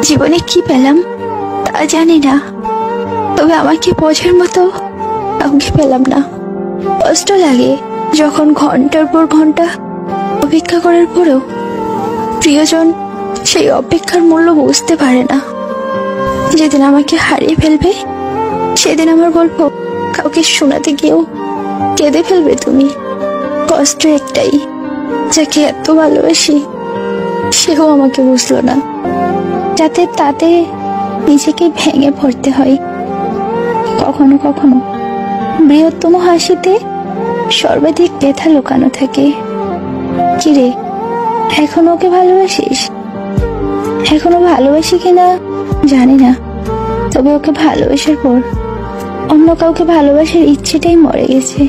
জীবনে কি পেলাম তা জানি না, তবে আমাকে বোঝার মতো কাউকে পেলাম না। কষ্ট লাগে যখন ঘন্টার পর ঘন্টা অপেক্ষা করার পরেও প্রিয়জন সেই অপেক্ষার মূল্য বুঝতে পারে না। যেদিন আমাকে হারিয়ে ফেলবে সেদিন আমার গল্প কাউকে শোনাতে গিয়েও কেঁদে ফেলবে তুমি। কষ্ট একটাই, যাকে এত ভালোবাসি সেও আমাকে বুঝলো না, যাতে তাতে নিজেকে ভেঙে পড়তে হয়। কখনো কখনো বৃহত্তম হাসিতে সর্বাধিক ব্যথা লুকানো থাকে। কিরে, এখনো ওকে ভালোবাসিস? এখনো ভালোবাসি কিনা জানি না, তবে ওকে ভালোবাসার পর অন্য কাউকে ভালোবাসার ইচ্ছেটাই মরে গেছে।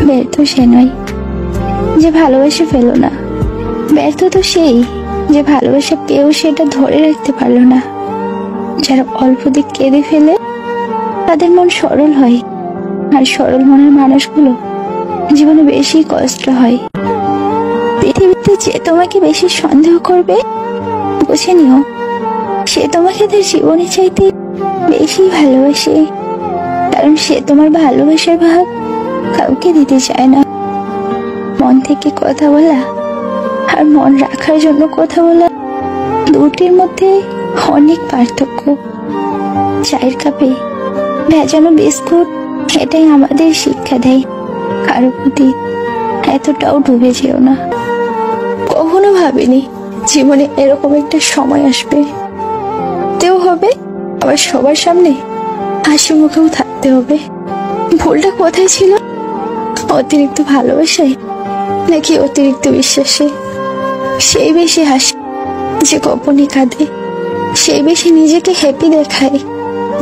ব্যর্থ সে নয় যে ভালোবাসা ফেলো না, ব্যর্থ তো সেই যে ভালোবাসা পেয়েও সেটা ধরে রাখতে পারলো না। যারা অল্প দিক কেঁদে ফেলে তাদের মন সরল হয়, আর সরল মনের মানুষগুলো জীবনে বেশি কষ্ট হয়। পৃথিবীতে যে তোমাকে বেশি সন্দেহ করবে বুঝে নিও, সে তোমাকে তার জীবনে চাইতে বেশি ভালোবাসে, কারণ সে তোমার ভালোবাসার ভাগ কাউকে দিতে চায় না। মন থেকে কথা বলা আর মন রাখার জন্য কথা বলা দুটির মধ্যে অনেক পার্থক্য। চায়ের কাপে ভেজানো বিস্কুট এটাই আমাদের শিক্ষা দেয়, কারো প্রতি এতটাও ডুবে যেও না। কখনো ভাবিনি জীবনে এরকম একটা সময় আসবে, তেও হবে, আবার সবার সামনে হাসি মুখেও থাকতে হবে। ভুলটা কোথায় ছিল? অতিরিক্ত ভালোবাসায় নাকি অতিরিক্ত বিশ্বাসে? সেই বেশি হাসে যে গোপনে কাঁদে, সেই বেশি নিজেকে হ্যাপি দেখায়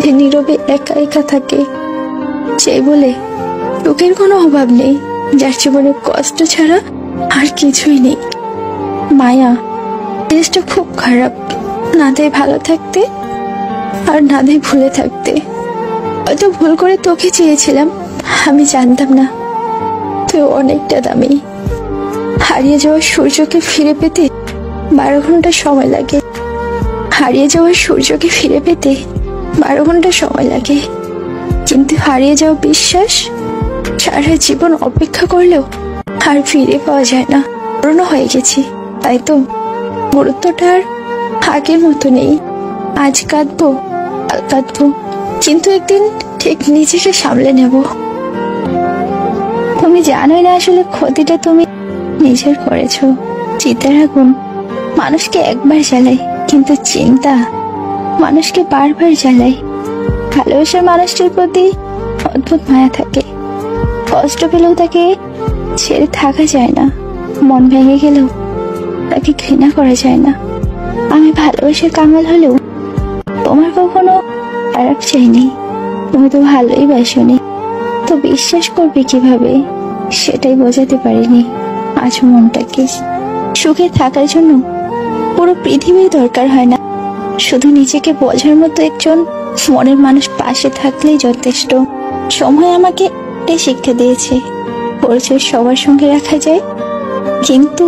যে নীরবে একা একা থাকে। সেই বলে লোকের কোনো অভাব নেই যার জীবনে কষ্ট ছাড়া আর কিছুই নেই। মায়া জিনিসটা খুব খারাপ, না দেয় ভালো থাকতে আর না দেয় ভুলে থাকতে। হয়তো ভুল করে তোকে চেয়েছিলাম, আমি জানতাম না তুই অনেকটা দামি। হারিয়ে যাওয়া সূর্যকে ফিরে পেতে 12 ঘন্টা সময় লাগে, হারিয়ে যাওয়া সূর্যকে ফিরে পেতে 12 ঘন্টা সময় লাগে, কিন্তু হারিয়ে যাওয়া বিশ্বাস সারা জীবন অপেক্ষা করলেও আর ফিরে পাওয়া যায় না। পুরনো হয়ে গেছি, তাই তো গুরুত্বটা আর আগের মতো নেই। আজ কাঁদবো, কাল কাঁদবো, কিন্তু একদিন ঠিক নিজেকে সামলে নেব। তুমি জানোই না আসলে ক্ষতিটা তুমি নিজের করেছো। চিন্তার আগুন মানুষকে একবার জ্বালায়, কিন্তু চিন্তা মানুষকে বারবার জ্বালায়। ভালোবাসার মানুষটির প্রতি অদ্ভুত মায়া থাকে, কষ্ট পেলেও তাকে ছেড়ে থাকা যায় না, মন ভেঙে গেলেও তাকে ঘৃণা করা যায় না। আমি ভালোবাসার কাঙাল হলেও তোমার কখনো খারাপ চাইনি, তুমি তো ভালোই বাসনি, তো বিশ্বাস করবে কিভাবে সেটাই বোঝাতে পারিনি। আজ মনটাকে সুখে থাকার জন্য পুরো পৃথিবীর দরকার হয় না, শুধু নিজেকে বোঝার মতো একজন মনের মানুষ পাশে থাকলেই যথেষ্ট। সময় আমাকে এটাই শিক্ষা দিয়েছে, পরিচয় সবার সঙ্গে রাখা যায়, কিন্তু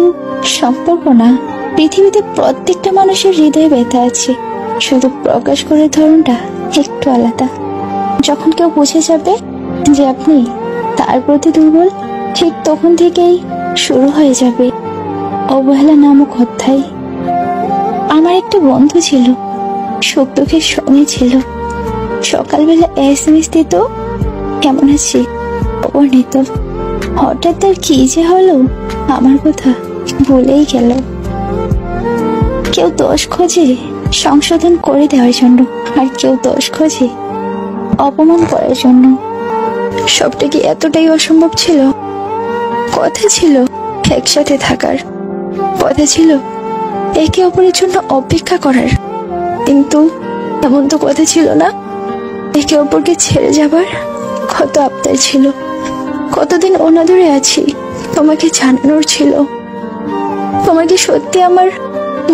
সম্পর্ক না। পৃথিবীতে প্রত্যেকটা মানুষের হৃদয়ে ব্যথা আছে, শুধু প্রকাশ করার ধরনটা একটু আলাদা। যখন কেউ বুঝে যাবে যে আপনি তার প্রতি দুর্বল, ঠিক তখন থেকেই শুরু হয়ে যাবে অবহেলা নামক অধ্যায়। আমার একটা বন্ধু ছিল, সুখ দুঃখের সঙ্গে ছিল। সকালবেলা SMS দিত, কেমন আছি, খবর নিত। হঠাৎ তার কি যে হলো আমার কথা ভুলেই গেল। কেউ দোষ খোঁজে সংশোধন করে দেওয়ার জন্য, আর কেউ দোষ খোঁজে অপমান করার জন্য। সবটা কি এতটাই অসম্ভব ছিল? কথা ছিল একসাথে থাকার, কথা ছিল একে অপরের জন্য অপেক্ষা করার, কিন্তু এমন তো কথা ছিল না। একে অপরকে ছেড়ে যাবার কত আবদার ছিল, কতদিন অনাদরে আছি তোমাকে জানানোর ছিল। তোমাকে সত্যি আমার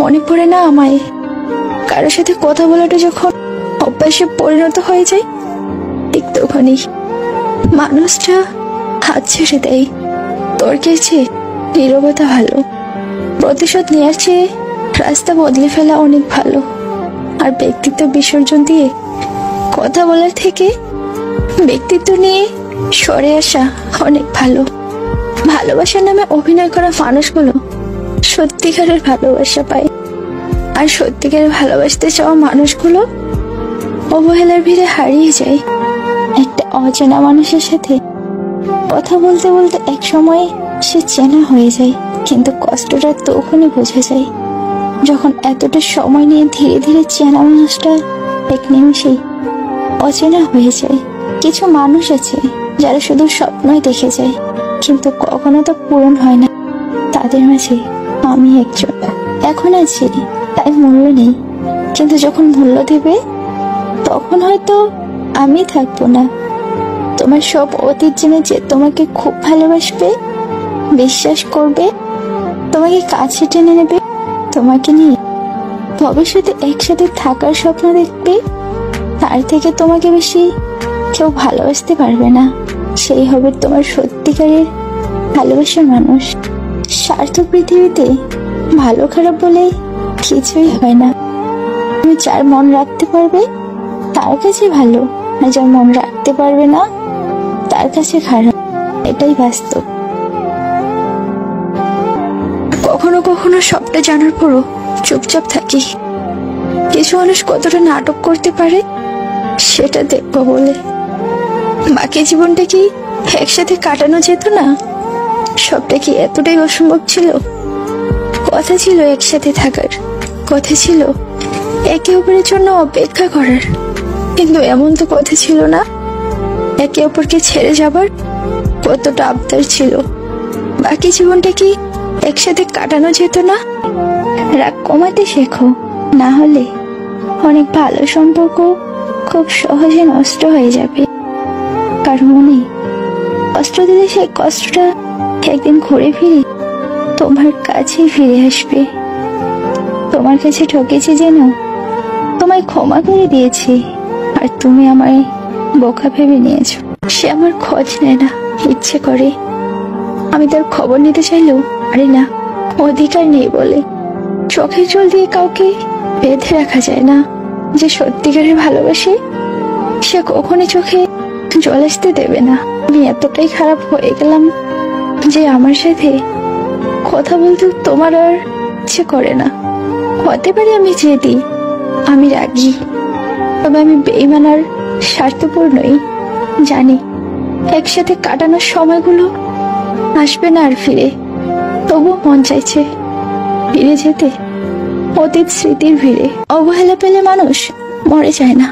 মনে পড়ে না আমায়? কারোর সাথে কথা বলাটা যখন অভ্যাসে পরিণত হয়ে যায়, ঠিক তখনই মানুষটা হাত ছেড়ে দেয়। তর্কের চেয়ে নীরবতা ভালো, প্রতিশোধ নেওয়ার চেয়ে রাস্তা বদলে ফেলা অনেক ভালো। আর ব্যক্তিত্ব বিসর্জন দিয়ে কথা বলার থেকে ব্যক্তিত্ব নিয়ে সরে আসা অনেক ভালো। ভালোবাসার নামে অভিনয় করা মানুষগুলো সত্যিকারের ভালোবাসা পায়, আর সত্যিকারের ভালোবাসতে চাওয়া মানুষগুলো অবহেলার ভিড়ে হারিয়ে যায়। একটা অচেনা মানুষের সাথে কথা বলতে বলতে এক সময় সে চেনা হয়ে যায়, কিন্তু কষ্টটা তখনই বোঝা যায় যখন এতটা সময় নিয়ে ধীরে ধীরে চেনা মানুষটা এক নিমিষেই অচেনা হয়ে যায়। কিছু মানুষ আছে যারা শুধু স্বপ্নই দেখে যায়, কিন্তু কখনো তো পূরণ হয় না। তাদের মাঝে আমি একজন। এখন আছি তাই মূল্য নেই, কিন্তু যখন মূল্য দেবে তখন হয়তো আমি থাকবো না। তোমার সব অতীত জেনে যে তোমাকে খুব ভালোবাসবে, বিশ্বাস করবে, তোমাকে কাছে টেনে নেবে, তোমাকে নিয়ে ভবিষ্যতে একসাথে থাকার স্বপ্ন দেখবে, তার থেকে তোমাকে বেশি কেউ ভালোবাসতে পারবে না। সেই হবে তোমার সত্যিকারের ভালোবাসার মানুষ। স্বার্থ পৃথিবীতে ভালো খারাপ বলে কিছুই হয় না। তুমি যার মন রাখতে পারবে তার কাছে ভালো, আর যার মন রাখতে পারবে না তার কাছে খারাপ। এটাই বাস্তব। কখনো কখনো সবটা জানার পরও চুপচাপ থাকি। কিছু মানুষ কতটা নাটক করতে পারে সেটা দেখবো বলে। বাকি জীবনটা কি একসাথে কাটানো যেত না? সবটা কি এতটাই অসম্ভব ছিল? কথা ছিল একসাথে থাকার, কথা ছিল একে অপরের জন্য অপেক্ষা করার, কিন্তু এমন তো কথা ছিল না একে অপরকে ছেড়ে যাবার। কতটা আবদার ছিল। বাকি জীবনটা কি একসাথে কাটানো যেত না? রাগ কমাতে শেখো, না হলে অনেক ভালো সম্পর্ক খুব সহজে নষ্ট হয়ে যাবে। কারণ মনে কষ্ট দিলে সেই কষ্টটা একদিন ঘুরে ফিরে তোমার কাছেই ফিরে আসবে। তোমার কাছে ঠকেছি যেন তোমায় ক্ষমা করে দিয়েছি, আর তুমি আমায় বোকা ভেবে নিয়েছো। সে আমার খোঁজ নেয় না, ইচ্ছে করে। আমি তার খবর নিতে চাইলেও আরে না, অধিকার নেই বলে। চোখের জল দিয়ে কাউকে বেঁধে রাখা যায় না। যে সত্যিকারের ভালোবাসে সে কখনই চোখে জল আসতে দেবে না। আমি এতটাই খারাপ হয়ে গেলাম যে আমার সাথে কথা বলতে তোমার আর ইচ্ছে করে না। হতে পারে আমি জেদি, আমি রাগী, তবে আমি বেঈমান আর স্বার্থপর নই। জানি একসাথে কাটানোর সময়গুলো আসবে না আর ফিরে, তবুও মন চাইছে ফিরে যেতে অতীত স্মৃতির ভিড়ে। অবহেলা পেলে মানুষ মরে যায় না,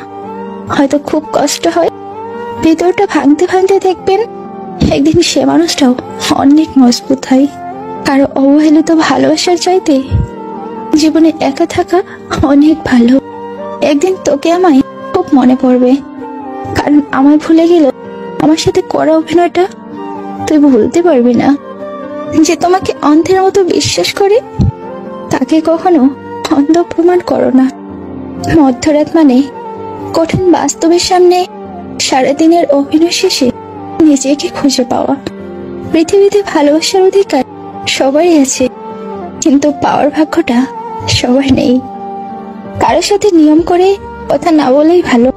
হয়তো খুব কষ্ট হয়। ভিতরটা ভাঙতে ভাঙতে দেখবেন একদিন সে মানুষটাও অনেক মজবুত হয়। কারো অবহেলিত ভালোবাসার চাইতে জীবনে একা থাকা অনেক ভালো। একদিন তোকে আমায় খুব মনে পড়বে, কারণ আমায় ভুলে গেল আমার সাথে করা অভিনয়টা তুই ভুলতে পারবি না। যে তোমাকে অন্ধের মতো বিশ্বাস করে তাকে কখনো অন্ধ প্রমাণ করো না। মধ্যরাত মানে কঠিন বাস্তবের সামনে সারাদিনের অভিনয় শেষে নিজেকে খুঁজে পাওয়া। পৃথিবীতে ভালোবাসার অধিকার সবারই আছে, কিন্তু পাওয়ার ভাগ্যটা সবার নেই। কারোর সাথে নিয়ম করে কথা না বলেই ভালো।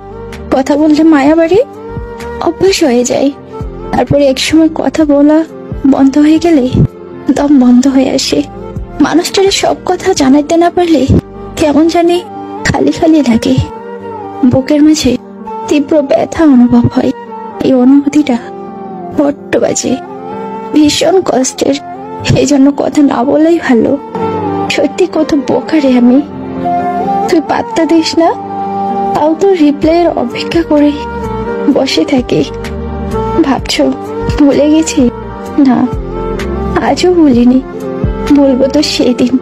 কথা বললে মায়া বাড়ে, অভ্যাস হয়ে যায়। তারপরে একসময় কথা বলা বন্ধ হয়ে গেলে দম বন্ধ হয়ে আসে। মানুষটার সব কথা জানাতে না পারলে কেমন জানি খালি খালি লাগে। বুকের মাঝে তীব্র ব্যথা অনুভব হয়। এই অনুভূতিটা বড্ড বাজে, ভীষণ কষ্টের। এই জন্য কথা না বলাই ভালো। সত্যি কত বোকারে আমি। তুই পাত্তা দিস না, তাও তো রিপ্লাইয়ের অপেক্ষা করে বসে থাকি। ভাবছো ভুলে গেছি? না, আজও ভুলিনি। বলবো তো সেই দিন,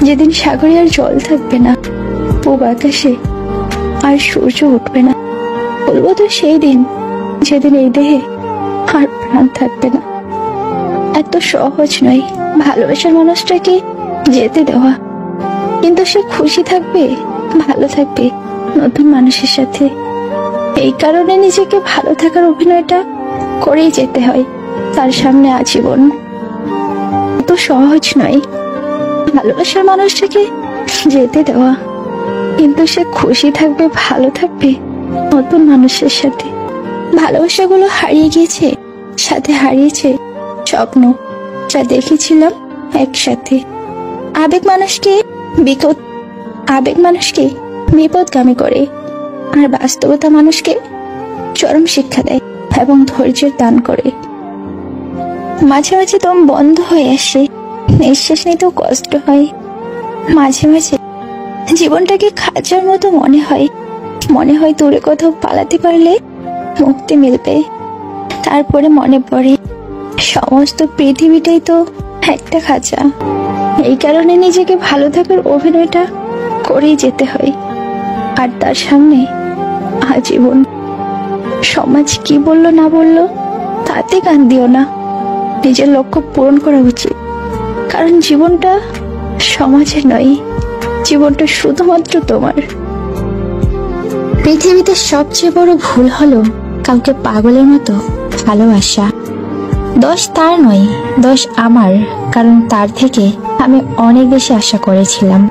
যেদিন সাগরে আর জল থাকবে না, পূব আকাশে আর সূর্য উঠবে না। বলবো তো সেই দিন, যেদিন এই দেহে আর প্রাণ থাকবে না। এত সহজ নয় ভালোবাসার মানুষটাকে যেতে দেওয়া, কিন্তু সে খুশি থাকবে, ভালো থাকবে নতুন মানুষের সাথে। এই কারণে নিজেকে ভালো থাকার অভিনয়টা করেই যেতে হয় তার সামনে আজীবন। এত সহজ নয় ভালোবাসার মানুষটাকে যেতে দেওয়া। কিন্তু সে খুশি থাকবে, ভালো থাকবে নতুন মানুষের সাথে। ভালোবাসাগুলো হারিয়ে গিয়েছে, সাথে হারিয়েছে স্বপ্ন যা দেখেছিলাম একসাথে। আবেগ মানুষকে বিপদগামী করে, আর বাস্তবতা মানুষকে চরম শিক্ষা দেয় এবং ধৈর্যের দান করে। মাঝে মাঝে দম বন্ধ হয়ে আসে, নিঃশ্বাস নিতেও কষ্ট হয়। মাঝে মাঝে জীবনটাকে খাঁচার মতো মনে হয় দূরে কোথাও পালাতে পারলে মুক্তি মিলবে। তারপরে মনে পড়ে সমস্ত পৃথিবীটাই তো একটা খাঁচা। এই কারণে নিজেকে ভালো থাকার অভিনয়টা করেই যেতে হয়। আর তার সামনে আজীবন। সমাজ কি বললো না বললো তাতে কান দিও না, নিজের লক্ষ্য পূরণ করা উচিত। কারণ জীবনটা সমাজের নয়, জীবনটা শুধুমাত্র তোমার। পৃথিবীতে সবচেয়ে বড় ভুল হলো কাউকে পাগলের মতো ভালোবাসা। দোষ তার নয়, দোষ আমার, কারণ তার থেকে আমি অনেক বেশি আশা করেছিলাম।